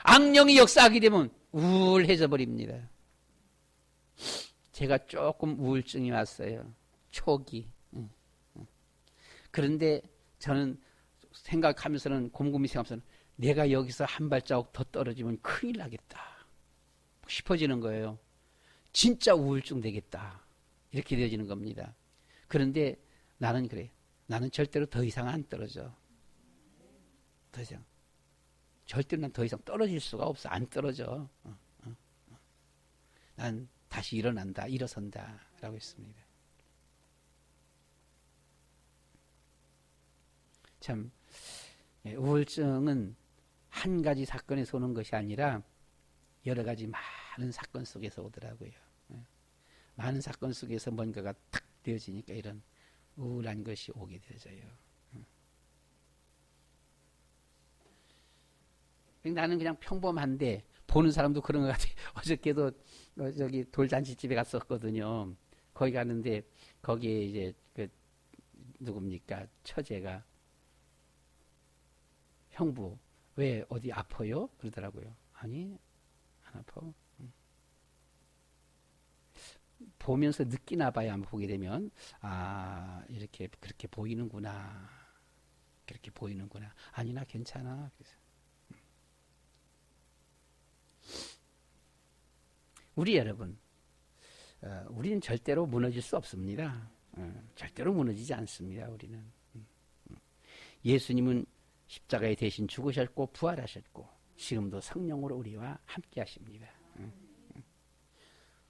Speaker 1: 악령이 역사하게 되면 우울해져 버립니다. 제가 조금 우울증이 왔어요. 초기. 그런데 저는 생각하면서는 곰곰이 생각하면서는 내가 여기서 한 발자국 더 떨어지면 큰일 나겠다 싶어지는 거예요. 진짜 우울증 되겠다. 이렇게 되어지는 겁니다. 그런데 나는 그래. 나는 절대로 더 이상 안 떨어져. 더 이상. 절대로 난 더 이상 떨어질 수가 없어. 안 떨어져. 난 다시 일어난다. 일어선다. 라고 했습니다. 참 우울증은 한 가지 사건에서 오는 것이 아니라 여러 가지 많은 사건 속에서 오더라고요. 많은 사건 속에서 뭔가가 탁 되어지니까 이런 우울한 것이 오게 되어져요. 나는 그냥 평범한데 보는 사람도 그런 것 같아요. 어저께도 저기 돌잔치집에 갔었거든요. 거기 가는데 거기에 이제 그 누굽니까 처제가 형부 왜 어디 아파요? 그러더라고요. 아니 안 아파. 보면서 느끼나 봐야 한번 보게 되면 아 이렇게 그렇게 보이는구나. 그렇게 보이는구나. 아니 나 괜찮아. 그래서 우리 여러분, 우리는 절대로 무너질 수 없습니다. 절대로 무너지지 않습니다. 우리는 예수님은 십자가에 대신 죽으셨고 부활하셨고 지금도 성령으로 우리와 함께 하십니다.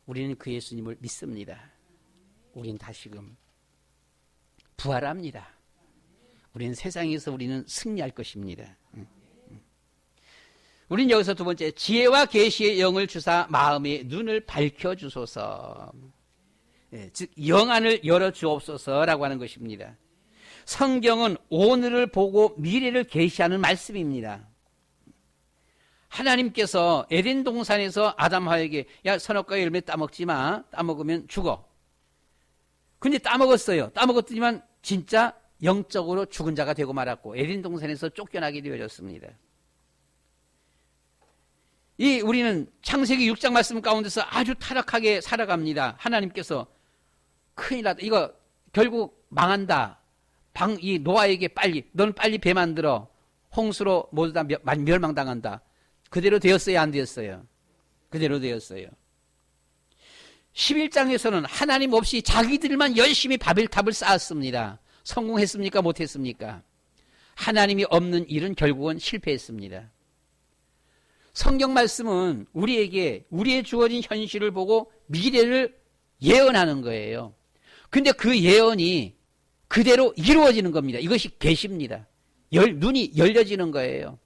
Speaker 1: 우리는 그 예수님을 믿습니다. 우리는 다시금 부활합니다. 우리는 세상에서 우리는 승리할 것입니다. 우리는 여기서 두 번째 지혜와 계시의 영을 주사 마음의 눈을 밝혀주소서. 즉 영안을 열어주옵소서라고 하는 것입니다. 성경은 오늘을 보고 미래를 계시하는 말씀입니다. 하나님께서 에덴 동산에서 아담 하와에게 야 선악과의 열매 따먹지 마. 따먹으면 죽어. 근데 따먹었어요. 따먹었더니만 진짜 영적으로 죽은 자가 되고 말았고 에덴 동산에서 쫓겨나게 되어졌습니다. 우리는 창세기 6장 말씀 가운데서 아주 타락하게 살아갑니다. 하나님께서 큰일 났다. 이거 결국 망한다. 이 노아에게 너는 빨리 배 만들어. 홍수로 모두 다 멸망당한다. 그대로 되었어요? 안 되었어요? 그대로 되었어요. 11장에서는 하나님 없이 자기들만 열심히 바벨탑을 쌓았습니다. 성공했습니까? 못했습니까? 하나님이 없는 일은 결국은 실패했습니다. 성경 말씀은 우리에게 우리의 주어진 현실을 보고 미래를 예언하는 거예요. 근데 그 예언이 그대로 이루어지는 겁니다. 이것이 계시입니다. 눈이 열려지는 거예요.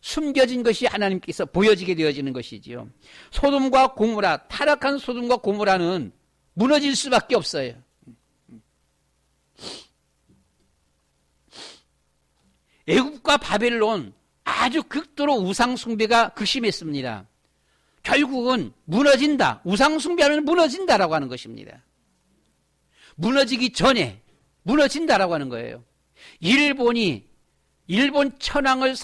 Speaker 1: 숨겨진 것이 하나님께서 보여지게 되어지는 것이지요. 소돔과 고모라, 타락한 소돔과 고모라는 무너질 수밖에 없어요. 애굽과 바벨론 아주 극도로 우상숭배가 극심했습니다. 결국은 무너진다. 우상숭배하는 무너진다라고 하는 것입니다. 무너지기 전에 무너진다라고 하는 거예요. 일본 천황을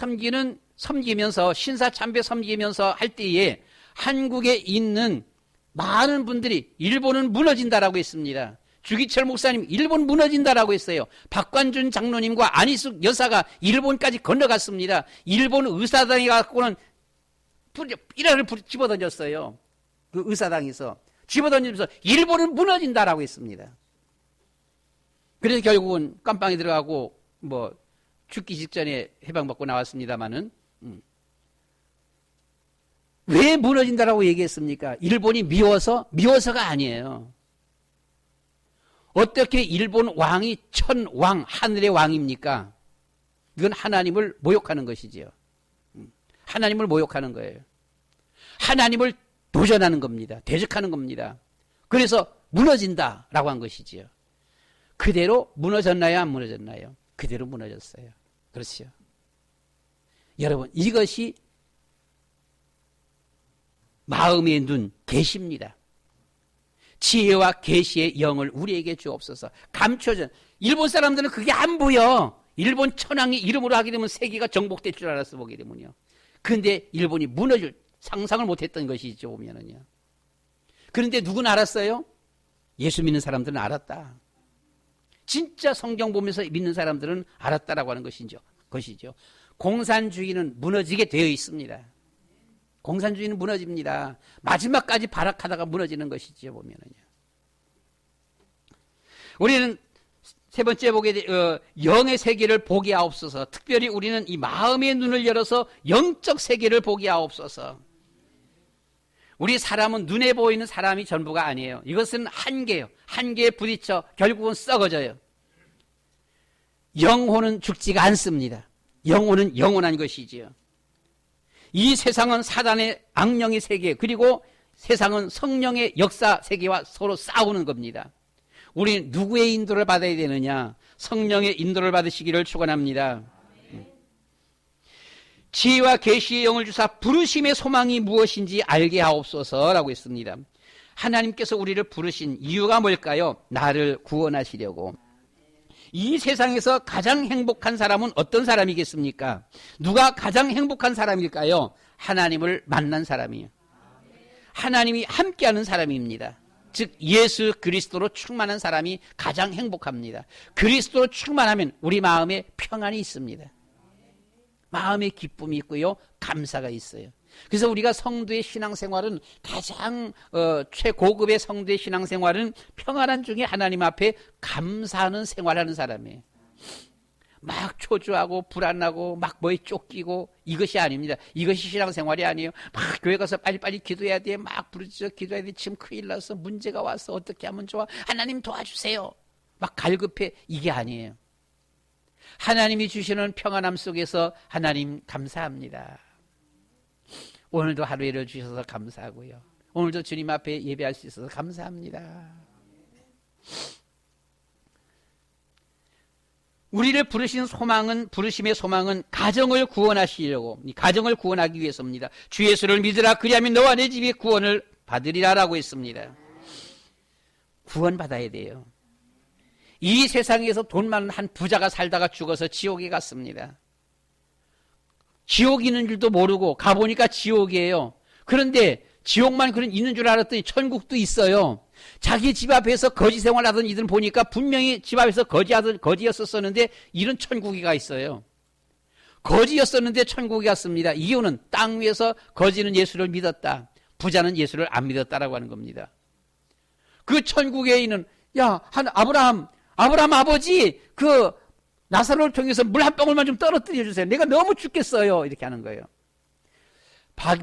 Speaker 1: 섬기면서 신사참배 섬기면서 할 때에 한국에 있는 많은 분들이 일본은 무너진다라고 했습니다. 주기철 목사님 일본 무너진다라고 했어요. 박관준 장로님과 안희숙 여사가 일본까지 건너갔습니다. 일본 의사당에 갖고는 삐라를 집어던졌어요. 그 의사당에서 집어던지면서 일본은 무너진다라고 했습니다. 그래서 결국은 깜빵에 들어가고 죽기 직전에 해방받고 나왔습니다마는 왜 무너진다라고 얘기했습니까? 일본이 미워서가 아니에요. 어떻게 일본 왕이 천왕, 하늘의 왕입니까? 이건 하나님을 모욕하는 것이지요. 하나님을 모욕하는 거예요. 하나님을 도전하는 겁니다. 대적하는 겁니다. 그래서 무너진다라고 한 것이지요. 그대로 무너졌나요? 안 무너졌나요? 그대로 무너졌어요. 그렇죠. 여러분, 이것이 마음의 눈, 계시입니다. 지혜와 계시의 영을 우리에게 주옵소서. 감춰져. 일본 사람들은 그게 안 보여. 일본 천황이 이름으로 하게 되면 세계가 정복될 줄 알았어, 보게 되면요. 그런데 일본이 무너질 상상을 못했던 것이죠, 보면은요. 그런데 누구는 알았어요? 예수 믿는 사람들은 알았다. 진짜 성경 보면서 믿는 사람들은 알았다라고 하는 것이죠. 공산주의는 무너지게 되어 있습니다. 공산주의는 무너집니다. 마지막까지 발악하다가 무너지는 것이죠, 보면은요. 우리는 세 번째 영의 세계를 보게 하옵소서. 특별히 우리는 이 마음의 눈을 열어서 영적 세계를 보게 하옵소서. 우리 사람은 눈에 보이는 사람이 전부가 아니에요. 이것은 한계예요. 한계에 부딪혀 결국은 썩어져요. 영혼은 죽지가 않습니다. 영혼은 영원한 것이지요. 이 세상은 사단의 악령의 세계, 그리고 세상은 성령의 역사 세계와 서로 싸우는 겁니다. 우리는 누구의 인도를 받아야 되느냐? 성령의 인도를 받으시기를 축원합니다. 지혜와 계시의 영을 주사 부르심의 소망이 무엇인지 알게 하옵소서라고 했습니다. 하나님께서 우리를 부르신 이유가 뭘까요? 나를 구원하시려고. 이 세상에서 가장 행복한 사람은 어떤 사람이겠습니까? 누가 가장 행복한 사람일까요? 하나님을 만난 사람이에요. 하나님이 함께하는 사람입니다. 즉 예수 그리스도로 충만한 사람이 가장 행복합니다. 그리스도로 충만하면 우리 마음에 평안이 있습니다. 마음의 기쁨이 있고요, 감사가 있어요. 그래서 우리가 성도의 신앙생활은 가장 최고급의 성도의 신앙생활은 평안한 중에 하나님 앞에 감사하는 생활하는 사람이에요. 막 초조하고 불안하고 막 뭐에 쫓기고 이것이 아닙니다. 이것이 신앙생활이 아니에요. 막 교회 가서 빨리빨리 기도해야 돼. 막 부르짖어 기도해야 돼. 지금 큰일 났어. 문제가 왔어. 어떻게 하면 좋아. 하나님 도와주세요. 막 갈급해. 이게 아니에요. 하나님이 주시는 평안함 속에서 하나님 감사합니다. 오늘도 하루를 주셔서 감사하고요. 오늘도 주님 앞에 예배할 수 있어서 감사합니다. 우리를 부르신 부르심의 소망은 가정을 구원하시려고, 가정을 구원하기 위해서입니다. 주 예수를 믿으라. 그리하면 너와 내 집이 구원을 받으리라라고 했습니다. 구원받아야 돼요. 이 세상에서 돈 많은 한 부자가 살다가 죽어서 지옥에 갔습니다. 지옥 있는 줄도 모르고 가보니까 지옥이에요. 그런데 지옥만 있는 줄 알았더니 천국도 있어요. 자기 집 앞에서 거지 생활하던 이들은 보니까 분명히 집 앞에서 거지였었는데 이런 천국이가 있어요. 거지였었는데 천국이 갔습니다. 이유는 땅 위에서 거지는 예수를 믿었다. 부자는 예수를 안 믿었다라고 하는 겁니다. 그 천국에 있는 아브라함 아브라함 아버지, 그 나사로를 통해서 물 한 방울만 좀 떨어뜨려 주세요. 내가 너무 죽겠어요. 이렇게 하는 거예요.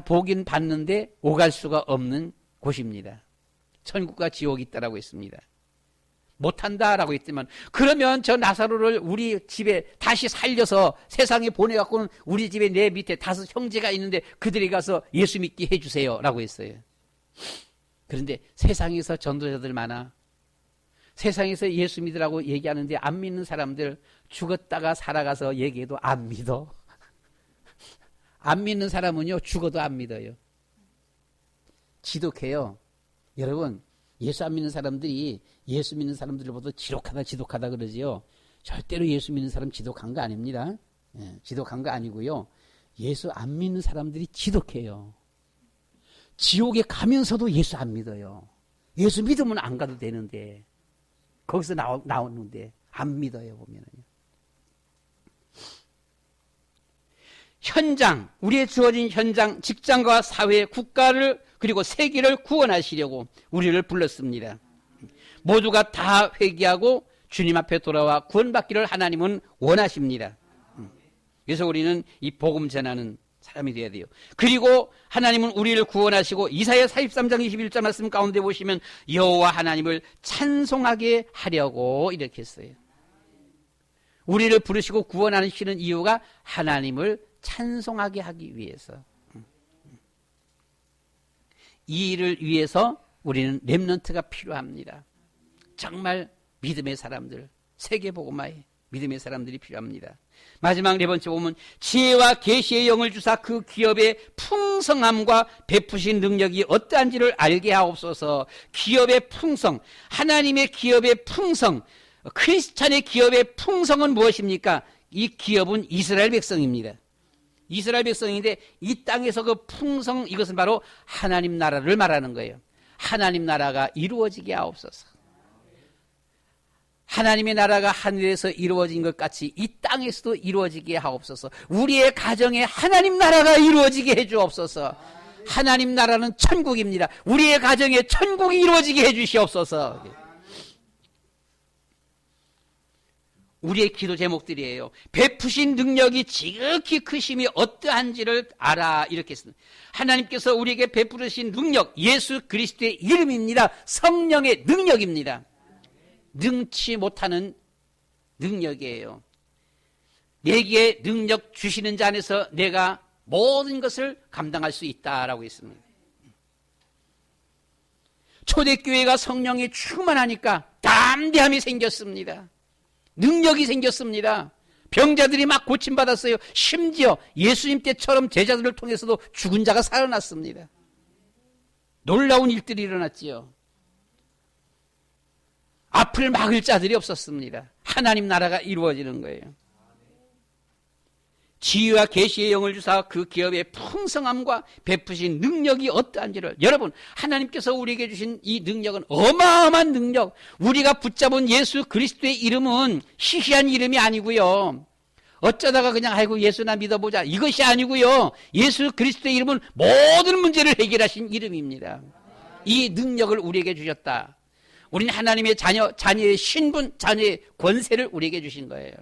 Speaker 1: 보긴 봤는데 오갈 수가 없는 곳입니다. 천국과 지옥이 있다라고 했습니다. 못한다라고 했지만, 그러면 저 나사로를 우리 집에 다시 살려서 세상에 보내갖고는 우리 집에 내 밑에 5 형제가 있는데 그들이 가서 예수 믿게 해주세요 라고 했어요. 그런데 세상에서 전도자들 많아. 세상에서 예수 믿으라고 얘기하는데 안 믿는 사람들, 죽었다가 살아가서 얘기해도 안 믿어. 안 믿는 사람은요, 죽어도 안 믿어요. 지독해요. 여러분, 예수 안 믿는 사람들이 예수 믿는 사람들보다 지독하다 그러지요. 절대로 예수 믿는 사람 지독한 거 아닙니다. 지독한 거 아니고요. 예수 안 믿는 사람들이 지독해요. 지옥에 가면서도 예수 안 믿어요. 예수 믿으면 안 가도 되는데, 거기서 나오는데 안 믿어요, 보면은요. 현장, 우리의 주어진 현장, 직장과 사회, 국가를 그리고 세계를 구원하시려고 우리를 불렀습니다. 모두가 다 회개하고 주님 앞에 돌아와 구원받기를 하나님은 원하십니다. 그래서 우리는 이 복음 전하는 사람이 되어야 돼요. 그리고 하나님은 우리를 구원하시고 이사야 43장 21절 말씀 가운데 보시면 여호와 하나님을 찬송하게 하려고 이렇게 했어요. 우리를 부르시고 구원하시는 이유가 하나님을 찬송하게 하기 위해서. 이 일을 위해서 우리는 렘넌트가 필요합니다. 정말 믿음의 사람들, 세계복음화의 믿음의 사람들이 필요합니다. 마지막 4번째 보면 지혜와 계시의 영을 주사 그 기업의 풍성함과 베푸신 능력이 어떠한지를 알게 하옵소서. 기업의 풍성, 하나님의 기업의 풍성, 크리스찬의 기업의 풍성은 무엇입니까? 이 기업은 이스라엘 백성입니다. 이스라엘 백성인데 이 땅에서 그 풍성, 이것은 바로 하나님 나라를 말하는 거예요. 하나님 나라가 이루어지게 하옵소서. 하나님의 나라가 하늘에서 이루어진 것 같이 이 땅에서도 이루어지게 하옵소서. 우리의 가정에 하나님 나라가 이루어지게 해주옵소서. 하나님 나라는 천국입니다. 우리의 가정에 천국이 이루어지게 해주시옵소서. 우리의 기도 제목들이에요. 베푸신 능력이 지극히 크심이 어떠한지를 알아. 이렇게 했습니다. 하나님께서 우리에게 베푸신 능력, 예수 그리스도의 이름입니다. 성령의 능력입니다. 능치 못하는 능력이에요. 내게 능력 주시는 자 안에서 내가 모든 것을 감당할 수 있다라고 했습니다. 초대교회가 성령이 충만하니까 담대함이 생겼습니다. 능력이 생겼습니다. 병자들이 막 고침받았어요. 심지어 예수님 때처럼 제자들을 통해서도 죽은 자가 살아났습니다. 놀라운 일들이 일어났지요. 앞을 막을 자들이 없었습니다. 하나님 나라가 이루어지는 거예요. 지혜와 계시의 영을 주사 그 기업의 풍성함과 베푸신 능력이 어떠한지를, 여러분, 하나님께서 우리에게 주신 이 능력은 어마어마한 능력. 우리가 붙잡은 예수 그리스도의 이름은 희귀한 이름이 아니고요, 어쩌다가 그냥 아이고 예수나 믿어보자, 이것이 아니고요, 예수 그리스도의 이름은 모든 문제를 해결하신 이름입니다. 이 능력을 우리에게 주셨다. 우리는 하나님의 자녀의 신분, 자녀의 권세를 우리에게 주신 거예요.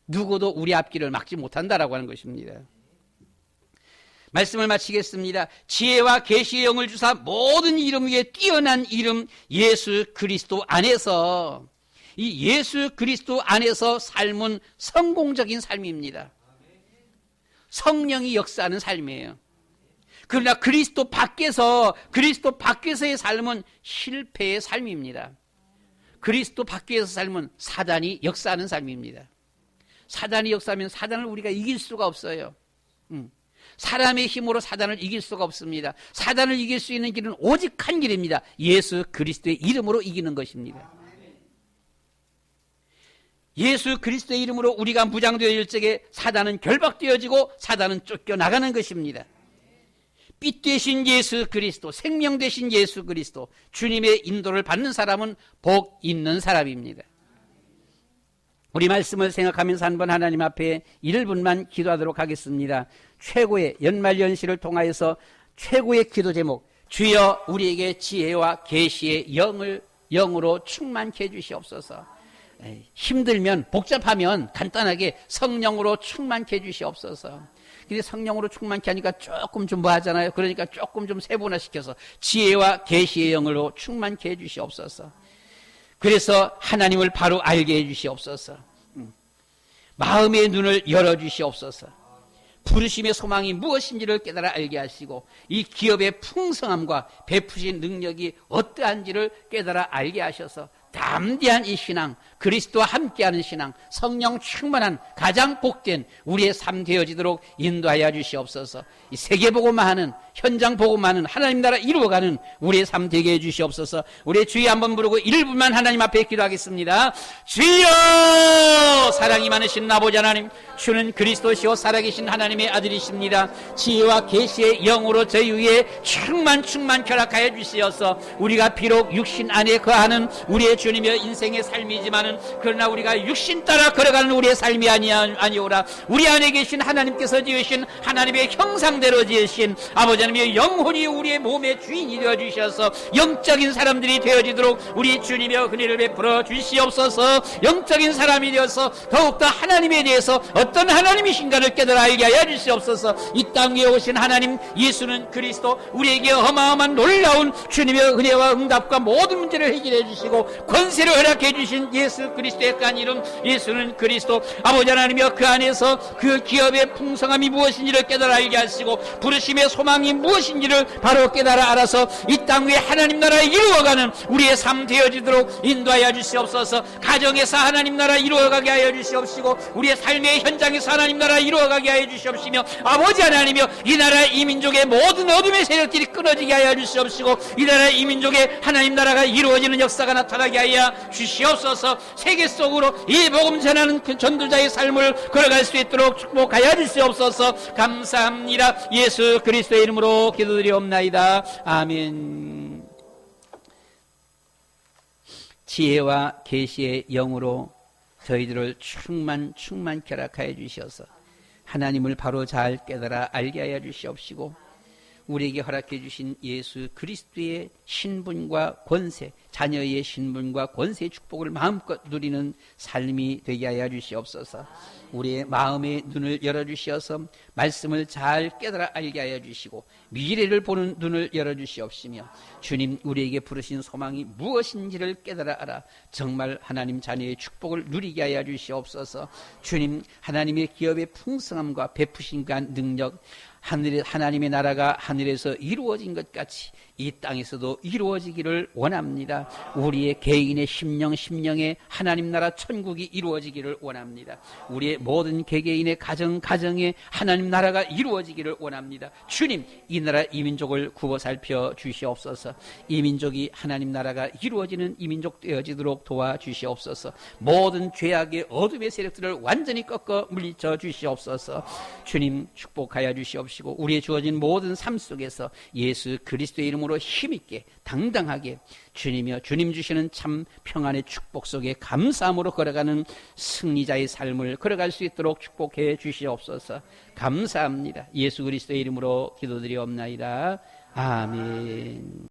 Speaker 1: 누구도 우리 앞길을 막지 못한다라고 하는 것입니다. 말씀을 마치겠습니다. 지혜와 계시의 영을 주사 모든 이름 위에 뛰어난 이름 예수 그리스도 안에서, 이 예수 그리스도 안에서 삶은 성공적인 삶입니다. 성령이 역사하는 삶이에요. 그러나 그리스도 밖에서의 삶은 실패의 삶입니다. 그리스도 밖에서 삶은 사단이 역사하는 삶입니다. 사단이 역사하면 사단을 우리가 이길 수가 없어요. 사람의 힘으로 사단을 이길 수가 없습니다. 사단을 이길 수 있는 길은 오직 한 길입니다. 예수 그리스도의 이름으로 이기는 것입니다. 예수 그리스도의 이름으로 우리가 무장되어질 적에 사단은 결박되어지고 사단은 쫓겨나가는 것입니다. 빛 되신 예수 그리스도, 생명 되신 예수 그리스도, 주님의 인도를 받는 사람은 복 있는 사람입니다. 우리 말씀을 생각하면서 한번 하나님 앞에 1분만 기도하도록 하겠습니다. 최고의 연말연시를 통하여서 최고의 기도 제목, 주여 우리에게 지혜와 계시의 영을 영으로 충만케 해주시옵소서. 힘들면 복잡하면 간단하게 성령으로 충만케 해주시옵소서. 근데 성령으로 충만케 하니까 조금 좀 뭐 하잖아요. 그러니까 조금 좀 세분화시켜서 지혜와 계시의 영으로 충만케 해주시옵소서. 그래서 하나님을 바로 알게 해주시옵소서. 마음의 눈을 열어주시옵소서. 부르심의 소망이 무엇인지를 깨달아 알게 하시고 이 기업의 풍성함과 베푸신 능력이 어떠한지를 깨달아 알게 하셔서 담대한 이 신앙, 그리스도와 함께하는 신앙, 성령 충만한 가장 복된 우리의 삶 되어지도록 인도하여 주시옵소서. 이 세계복음만 하는, 현장 복음만 하는, 하나님 나라 이루어가는 우리의 삶 되게 해주시옵소서. 우리의 주여 한번 부르고 1분만 하나님 앞에 기도하겠습니다. 주여! 사랑이 많으신 아버지 하나님, 주는 그리스도시요 살아계신 하나님의 아들이십니다. 지혜와 계시의 영으로 저희 위에 충만 결합하여 주시어서 우리가 비록 육신 안에 거하는 우리의 주님의 인생의 삶이지만은 그러나 우리가 육신 따라 걸어가는 우리의 삶이 아니오라. 우리 안에 계신 하나님께서 지으신 하나님의 형상대로 지으신 아버지 하나님의 영혼이 우리의 몸의 주인이 되어 주셔서 영적인 사람들이 되어지도록 우리 주님의 은혜를 베풀어 주시옵소서. 영적인 사람이 되어서 더욱더 하나님에 대해서 어떤 하나님이신가를 깨달아 알게 하여 주시옵소서. 이 땅에 오신 하나님 예수는 그리스도, 우리에게 어마어마한 놀라운 주님의 은혜와 응답과 모든 문제를 해결해 주시고 권세를 허락해 주신 예수 그리스도의 간 이름 예수는 그리스도, 아버지 하나님이여 그 안에서 그 기업의 풍성함이 무엇인지를 깨달아 알게 하시고 부르심의 소망이 무엇인지를 바로 깨달아 알아서 이 땅 위에 하나님 나라 이루어가는 우리의 삶 되어지도록 인도하여 주시옵소서. 가정에서 하나님 나라 이루어가게 하여 주시옵시고 우리의 삶의 현장에서 하나님 나라 이루어가게 하여 주시옵시며 아버지 하나님이여 이 나라 이 민족의 모든 어둠의 세력들이 끊어지게 하여 주시옵시고 이 나라 이 민족의 하나님 나라가 이루어지는 역사가 나타나게 하여 주시옵소서. 세계 속으로 이 복음 전하는 그 전도자의 삶을 걸어갈 수 있도록 축복하여 주시옵소서. 감사합니다. 예수 그리스도의 이름으로 기도드리옵나이다. 아멘. 지혜와 계시의 영으로 저희들을 충만 결합하여 주셔서 하나님을 바로 잘 깨달아 알게 하여 주시옵시고 우리에게 허락해 주신 예수 그리스도의 신분과 권세, 자녀의 신분과 권세의 축복을 마음껏 누리는 삶이 되게 하여 주시옵소서. 우리의 마음의 눈을 열어주시어서 말씀을 잘 깨달아 알게 하여 주시고 미래를 보는 눈을 열어주시옵시며 주님 우리에게 부르신 소망이 무엇인지를 깨달아 알아 정말 하나님 자녀의 축복을 누리게 하여 주시옵소서. 주님 하나님의 기업의 풍성함과 베푸심과 능력, 하나님의 나라가 하늘에서 이루어진 것 같이 이 땅에서도 이루어지기를 원합니다. 우리의 개인의 심령에 하나님 나라 천국이 이루어지기를 원합니다. 우리의 모든 개개인의 가정에 하나님 나라가 이루어지기를 원합니다. 주님 이 나라 이 민족을 구워 살펴 주시옵소서. 이 민족이 하나님 나라가 이루어지는 이 민족 되어지도록 도와주시옵소서. 모든 죄악의 어둠의 세력들을 완전히 꺾어 물리쳐 주시옵소서. 주님 축복하여 주시옵시고 우리의 주어진 모든 삶 속에서 예수 그리스도의 이름으로 힘있게 당당하게 주님이여 주님 주시는 참 평안의 축복 속에 감사함으로 걸어가는 승리자의 삶을 걸어갈 수 있도록 축복해 주시옵소서. 감사합니다. 예수 그리스도의 이름으로 기도드리옵나이다. 아멘.